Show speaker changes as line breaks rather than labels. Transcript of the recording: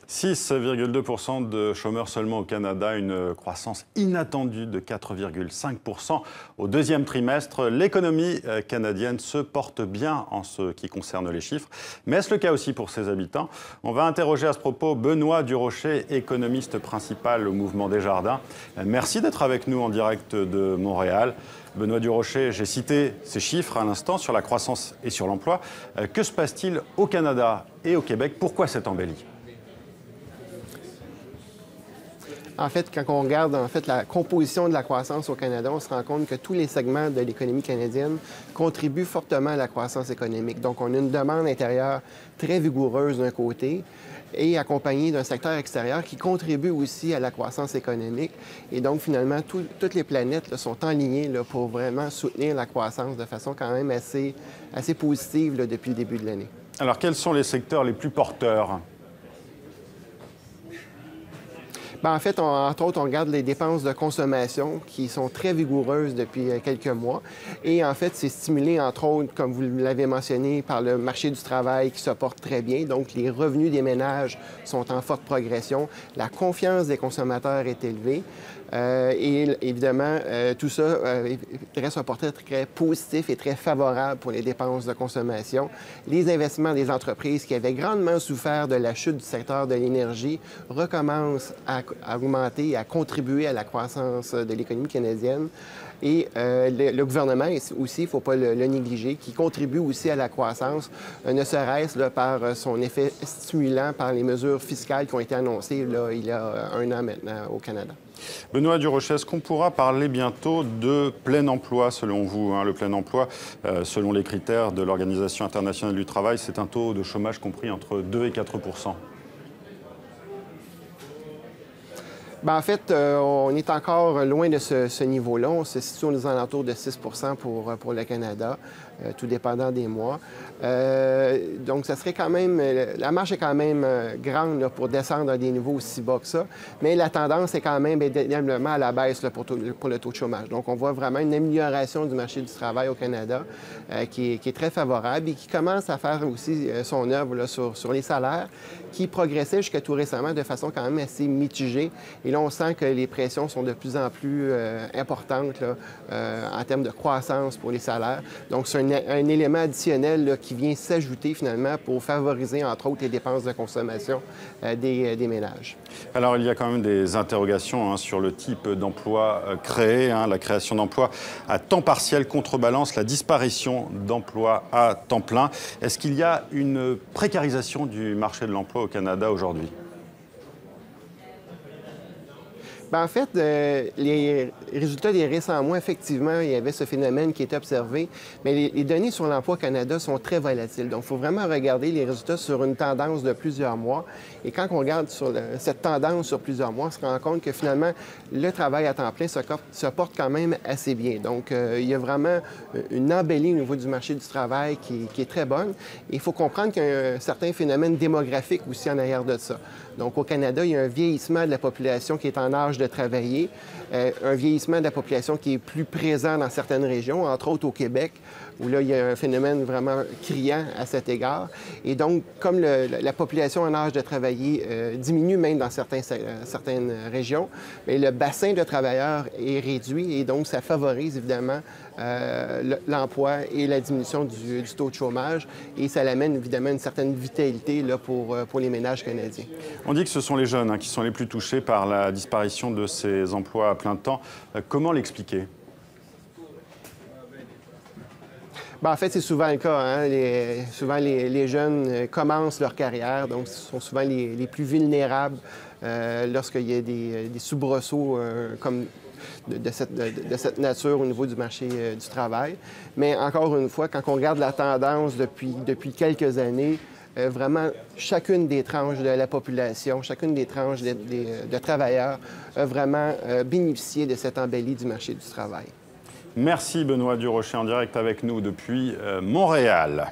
6,2% de chômeurs seulement au Canada, une croissance inattendue de 4,5% au deuxième trimestre. L'économie canadienne se porte bien en ce qui concerne les chiffres. Mais est-ce le cas aussi pour ses habitants? On va interroger à ce propos Benoît Durocher, économiste principal au Mouvement Desjardins. Merci d'être avec nous en direct de Montréal. Benoît Durocher, j'ai cité ces chiffres à l'instant sur la croissance et sur l'emploi. Que se passe-t-il au Canada et au Québec? Pourquoi cette embellie?
En fait, quand on regarde la composition de la croissance au Canada, on se rend compte que tous les segments de l'économie canadienne contribuent fortement à la croissance économique. Donc, on a une demande intérieure très vigoureuse d'un côté et accompagnée d'un secteur extérieur qui contribue aussi à la croissance économique. Et donc, finalement, toutes les planètes là, sont alignées là, pour vraiment soutenir la croissance de façon quand même assez positive là, depuis le début de l'année.
Alors, quels sont les secteurs les plus porteurs?
Bien, en fait, entre autres, on regarde les dépenses de consommation qui sont très vigoureuses depuis quelques mois. Et en fait, c'est stimulé, entre autres, comme vous l'avez mentionné, par le marché du travail qui se porte très bien. Donc, les revenus des ménages sont en forte progression. La confiance des consommateurs est élevée. Et évidemment, tout ça reste un portrait très positif et très favorable pour les dépenses de consommation. Les investissements des entreprises qui avaient grandement souffert de la chute du secteur de l'énergie recommencent à augmenter et à contribuer à la croissance de l'économie canadienne. Et le gouvernement aussi, il ne faut pas le négliger, qui contribue aussi à la croissance, ne serait-ce par son effet stimulant, par les mesures fiscales qui ont été annoncées là, il y a un an maintenant au Canada.
Benoît Durocher, est-ce qu'on pourra parler bientôt de plein emploi selon vous? Le plein emploi, selon les critères de l'Organisation internationale du travail, c'est un taux de chômage compris entre 2 et 4%.
Bien, en fait, on est encore loin de ce niveau-là. On se situe aux alentours de 6 pour le Canada, tout dépendant des mois. Donc, ça serait quand même... La marche est quand même grande là, pour descendre à des niveaux aussi bas que ça. Mais la tendance est quand même indéniablement à la baisse là, pour le taux de chômage. Donc, on voit vraiment une amélioration du marché du travail au Canada qui est très favorable et qui commence à faire aussi son œuvre là, sur les salaires qui progressaient jusqu'à tout récemment de façon quand même assez mitigée. Et là, on sent que les pressions sont de plus en plus importantes là, en termes de croissance pour les salaires. Donc, c'est un élément additionnel là, qui vient s'ajouter finalement pour favoriser, entre autres, les dépenses de consommation des ménages.
Alors, il y a quand même des interrogations sur le type d'emploi créé. La création d'emplois à temps partiel contrebalance la disparition d'emplois à temps plein. Est-ce qu'il y a une précarisation du marché de l'emploi au Canada aujourd'hui?
Bien, en fait, les résultats des récents mois, effectivement, il y avait ce phénomène qui était observé, mais les données sur l'emploi au Canada sont très volatiles. Donc, il faut vraiment regarder les résultats sur une tendance de plusieurs mois. Et quand on regarde sur cette tendance sur plusieurs mois, on se rend compte que finalement, le travail à temps plein se porte quand même assez bien. Donc, il y a vraiment une embellie au niveau du marché du travail qui est très bonne. Et il faut comprendre qu'il y a un certain phénomène démographique aussi en arrière de ça. Donc, au Canada, il y a un vieillissement de la population qui est en âge de travailler, un vieillissement de la population qui est plus présent dans certaines régions, entre autres au Québec, où là, il y a un phénomène vraiment criant à cet égard. Et donc, comme la population en âge de travailler diminue même dans certaines régions, mais le bassin de travailleurs est réduit et donc ça favorise évidemment l'emploi et la diminution du taux de chômage et ça amène évidemment une certaine vitalité là, pour les ménages canadiens.
On dit que ce sont les jeunes qui sont les plus touchés par la disparition de ces emplois à plein temps. Comment l'expliquer?
Bien, en fait, c'est souvent le cas. Souvent, les jeunes commencent leur carrière, donc ce sont souvent les plus vulnérables lorsqu'il y a des soubresauts comme de cette nature au niveau du marché du travail. Mais encore une fois, quand on regarde la tendance depuis quelques années, vraiment, chacune des tranches de la population, chacune des tranches de travailleurs a vraiment bénéficié de cette embellie du marché du travail.
Merci Benoît Durocher en direct avec nous depuis Montréal.